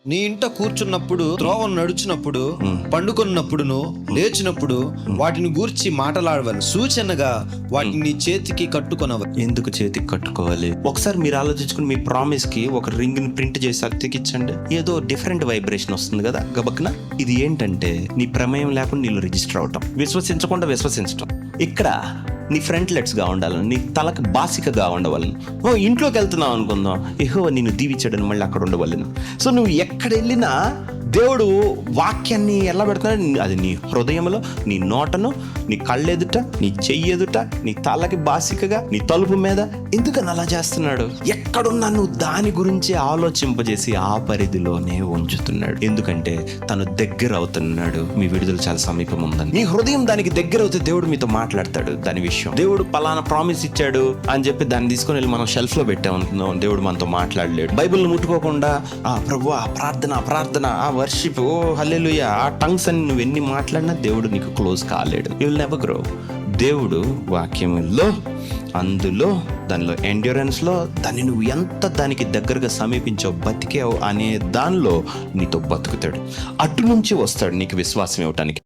నీ ఇంట కూర్చున్నప్పుడు, త్రోవ నడుచున్నప్పుడు, పండుకొన్నప్పుడును, లేచినప్పుడు వాటిని గూర్చి మాట్లాడవాలి. సూచనగా వాటిని నీ చేతికి కట్టుకొనవాలి. ఎందుకు చేతికి కట్టుకోవాలి? ఒకసారి మీరు ఆలోచించుకుని మీ ప్రామిస్ కి ఒక రింగ్ ని ప్రింట్ చేసి అతికించండి. ఏదో డిఫరెంట్ వైబ్రేషన్ వస్తుంది కదా గబక్కున. ఇది ఏంటంటే నీ ప్రమేయం లేకుండా నీళ్ళు రిజిస్టర్ అవటం, విశ్వసించకుండా విశ్వసించటం. ఇక్కడ నీ ఫ్రంట్లెట్స్గా ఉండాలని, నీ తలకు బాసికగా ఉండవాలని. ఇంట్లోకి వెళ్తున్నావు అనుకుందాం, యెహోవా నిన్ను దీవించాడని మళ్ళీ అక్కడ ఉండవాలను. సో నువ్వు ఎక్కడ వెళ్ళినా దేవుడు వాక్యాన్ని ఎలా పెడుతున్నాడు? అది నీ హృదయంలో, నీ నోటను, నీ కళ్ళెదుట, నీ చెయ్యెదుట, నీ తలకి బాసికగా, నీ తలుపు మీద. ఎందుకని అలా చేస్తున్నాడు? ఎక్కడున్నా నువ్వు దాని గురించి ఆలోచింపజేసి ఆ పరిధిలోనే ఉంచుతున్నాడు. ఎందుకంటే తను దగ్గర అవుతున్నాడు. మీ విడుదల చాలా సమీపం ఉందని నీ హృదయం దానికి దగ్గర అవుతే దేవుడు మీతో మాట్లాడతాడు. దాని విషయం దేవుడు పలానా ప్రామిస్ ఇచ్చాడు అని చెప్పి దాన్ని తీసుకొని వెళ్ళి మనం షెల్ఫ్ లో పెట్టాం అనుకుందాం, దేవుడు మనతో మాట్లాడలేడు. బైబిల్ని ముట్టుకోకుండా ప్రభువా ప్రార్థన వర్షిప్, ఓ హల్లెలూయా, ఆ టంగ్స్ అని నువ్వు ఎన్ని మాట్లాడినా దేవుడు నీకు క్లోజ్ కాలేడు. You will never grow. దేవుడు వాక్యములో, అందులో, దానిలో ఎండ్యూరెన్స్లో, దాన్ని నువ్వు ఎంత దానికి దగ్గరగా సమీపించావు, బతికావు అనే దానిలో నీతో బతుకుతాడు. అటు నుంచి వస్తాడు నీకు విశ్వాసం ఇవ్వటానికి.